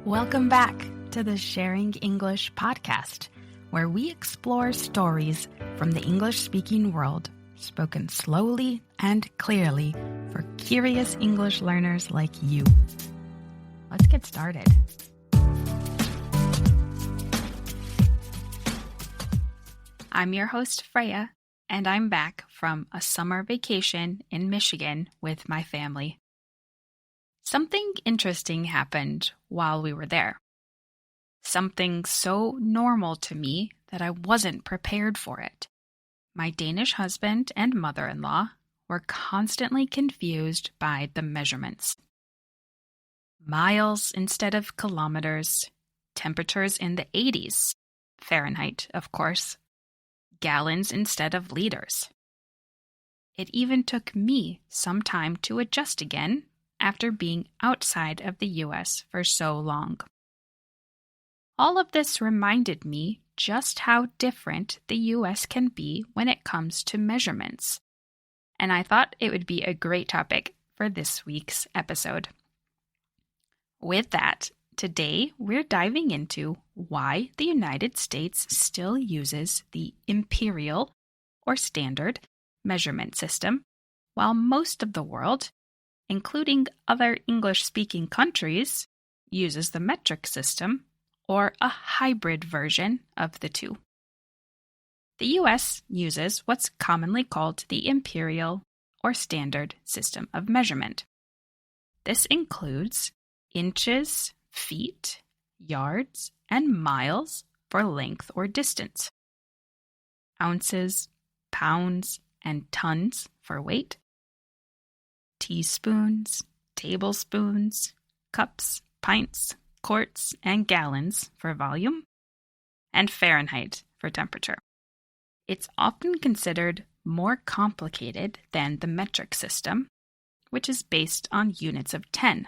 Welcome back to the Sharing English podcast, where we explore stories from the English-speaking world, spoken slowly and clearly for curious English learners like you. Let's get started. I'm your host, Freya, and I'm back from a summer vacation in Michigan with my family. Something interesting happened while we were there. Something so normal to me that I wasn't prepared for it. My Danish husband and mother-in-law were constantly confused by the measurements. Miles instead of kilometers, temperatures in the 80s, Fahrenheit, of course, gallons instead of liters. It even took me some time to adjust again after being outside of the US for so long. All of this reminded me just how different the US can be when it comes to measurements, and I thought it would be a great topic for this week's episode. With that, today we're diving into why the United States still uses the imperial, or standard, measurement system, while most of the world, including other English-speaking countries, uses the metric system, or a hybrid version of the two. The US uses what's commonly called the imperial, or standard, system of measurement. This includes inches, feet, yards, and miles for length or distance, ounces, pounds, and tons for weight, teaspoons, tablespoons, cups, pints, quarts, and gallons for volume, and Fahrenheit for temperature. It's often considered more complicated than the metric system, which is based on units of 10.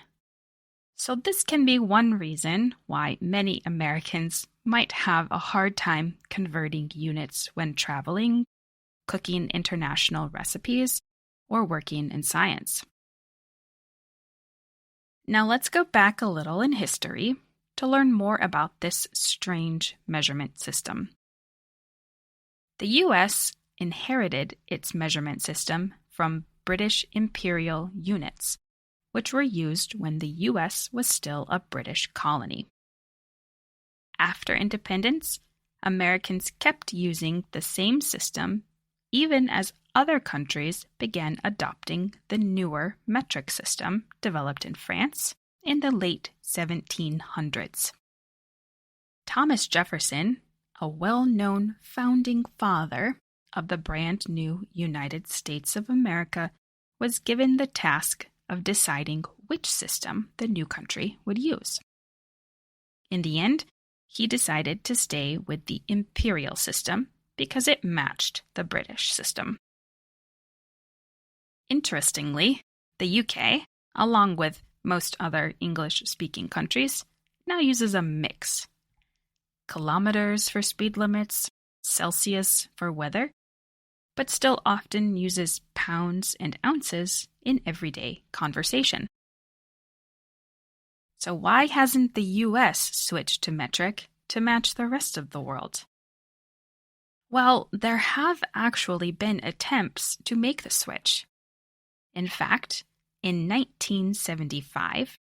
So this can be one reason why many Americans might have a hard time converting units when traveling, cooking international recipes, or working in science. Now let's go back a little in history to learn more about this strange measurement system. The US inherited its measurement system from British imperial units, which were used when the US was still a British colony. After independence, Americans kept using the same system even as other countries began adopting the newer metric system developed in France in the late 1700s. Thomas Jefferson, a well-known founding father of the brand new United States of America, was given the task of deciding which system the new country would use. In the end, he decided to stay with the imperial system because it matched the British system. Interestingly, the UK, along with most other English-speaking countries, now uses a mix. Kilometers for speed limits, Celsius for weather, but still often uses pounds and ounces in everyday conversation. So why hasn't the US switched to metric to match the rest of the world? Well, there have actually been attempts to make the switch. In fact, in 1975,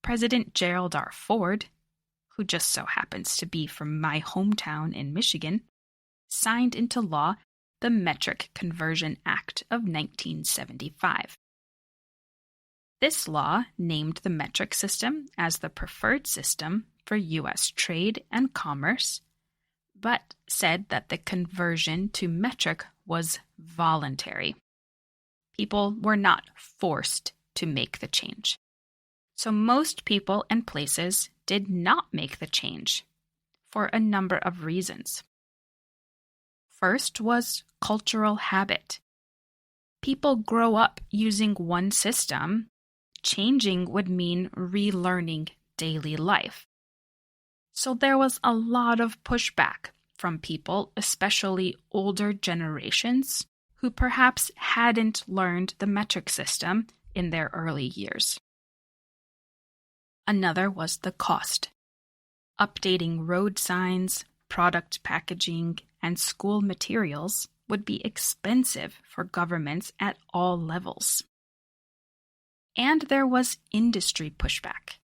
President Gerald R. Ford, who just so happens to be from my hometown in Michigan, signed into law the Metric Conversion Act of 1975. This law named the metric system as the preferred system for U.S. trade and commerce, but said that the conversion to metric was voluntary. People were not forced to make the change. So most people and places did not make the change for a number of reasons. First was cultural habit. People grow up using one system. Changing would mean relearning daily life. So there was a lot of pushback from people, especially older generations, who perhaps hadn't learned the metric system in their early years. Another was the cost. Updating road signs, product packaging, and school materials would be expensive for governments at all levels. And there was industry pushback.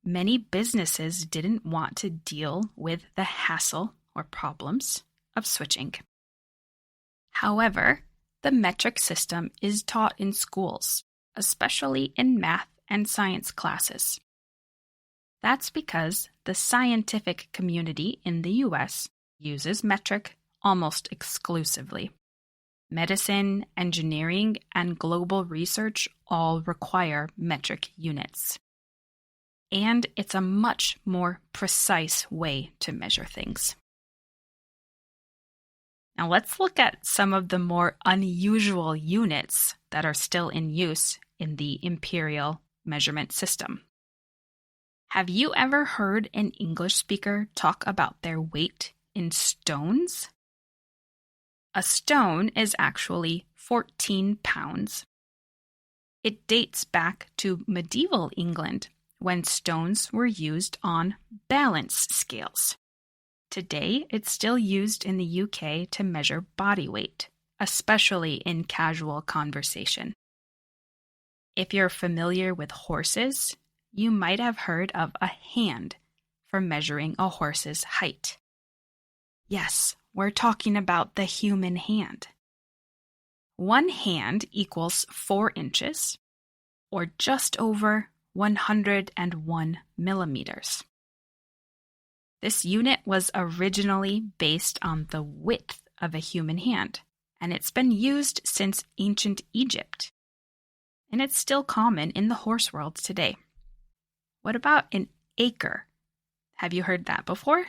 Many businesses didn't want to deal with the hassle or problems of switching. However, the metric system is taught in schools, especially in math and science classes. That's because the scientific community in the US uses metric almost exclusively. Medicine, engineering, and global research all require metric units. And it's a much more precise way to measure things. Now let's look at some of the more unusual units that are still in use in the imperial measurement system. Have you ever heard an English speaker talk about their weight in stones? A stone is actually 14 pounds. It dates back to medieval England, when stones were used on balance scales. Today, it's still used in the UK to measure body weight, especially in casual conversation. If you're familiar with horses, you might have heard of a hand for measuring a horse's height. Yes, we're talking about the human hand. One hand equals 4 inches, or just over 101 millimeters. This unit was originally based on the width of a human hand, and it's been used since ancient Egypt. And it's still common in the horse world today. What about an acre? Have you heard that before?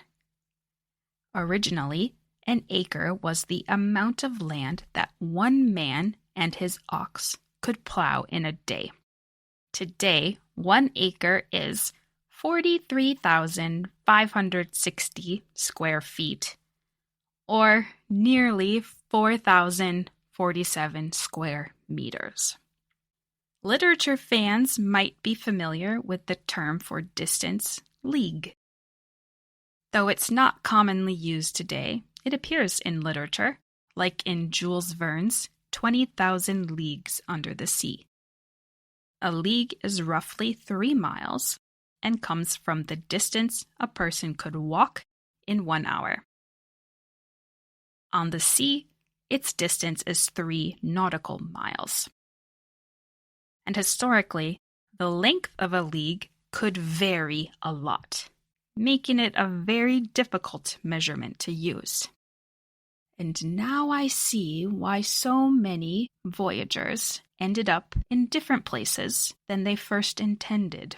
Originally, an acre was the amount of land that one man and his ox could plow in a day. Today, 1 acre is 43,560 square feet, or nearly 4,047 square meters. Literature fans might be familiar with the term for distance, league. Though it's not commonly used today, it appears in literature, like in Jules Verne's 20,000 Leagues Under the Sea. A league is roughly 3 miles and comes from the distance a person could walk in 1 hour. On the sea, its distance is 3 nautical miles. And historically, the length of a league could vary a lot, making it a very difficult measurement to use. And now I see why so many voyagers ended up in different places than they first intended.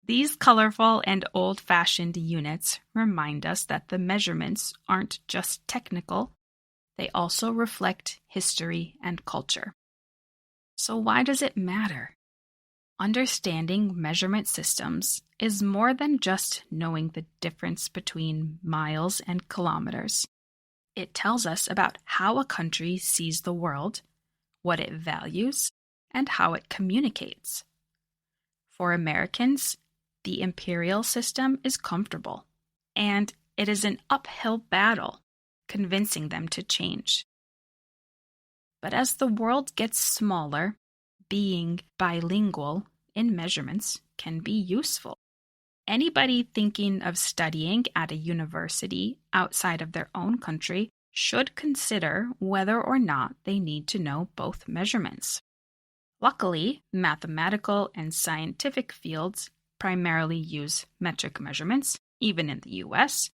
These colorful and old-fashioned units remind us that the measurements aren't just technical, they also reflect history and culture. So why does it matter? Understanding measurement systems is more than just knowing the difference between miles and kilometers. It tells us about how a country sees the world, what it values, and how it communicates. For Americans, the imperial system is comfortable, and it is an uphill battle convincing them to change. But as the world gets smaller, being bilingual in measurements can be useful. Anybody thinking of studying at a university outside of their own country should consider whether or not they need to know both measurements. Luckily, mathematical and scientific fields primarily use metric measurements, even in the US.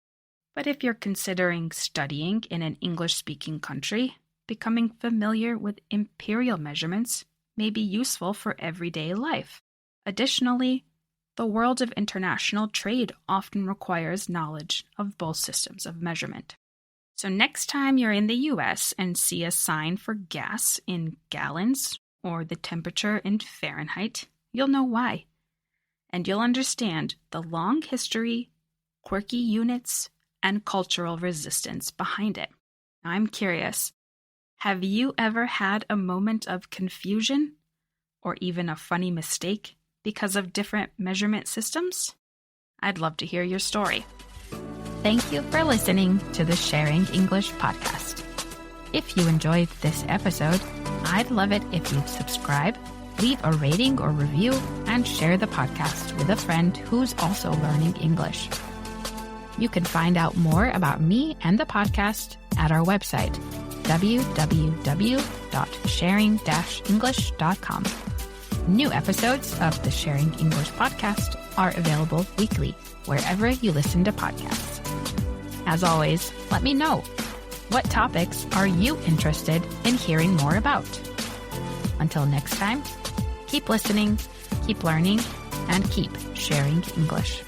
But if you're considering studying in an English-speaking country, becoming familiar with imperial measurements may be useful for everyday life. Additionally, the world of international trade often requires knowledge of both systems of measurement. So next time you're in the US and see a sign for gas in gallons or the temperature in Fahrenheit, you'll know why. And you'll understand the long history, quirky units, and cultural resistance behind it. I'm curious, have you ever had a moment of confusion or even a funny mistake because of different measurement systems? I'd love to hear your story. Thank you for listening to the Sharing English podcast. If you enjoyed this episode, I'd love it if you'd subscribe, leave a rating or review, and share the podcast with a friend who's also learning English. You can find out more about me and the podcast at our website, www.sharing-english.com. New episodes of the Sharing English podcast are available weekly wherever you listen to podcasts. As always, let me know, what topics are you interested in hearing more about? Until next time, keep listening, keep learning, and keep sharing English.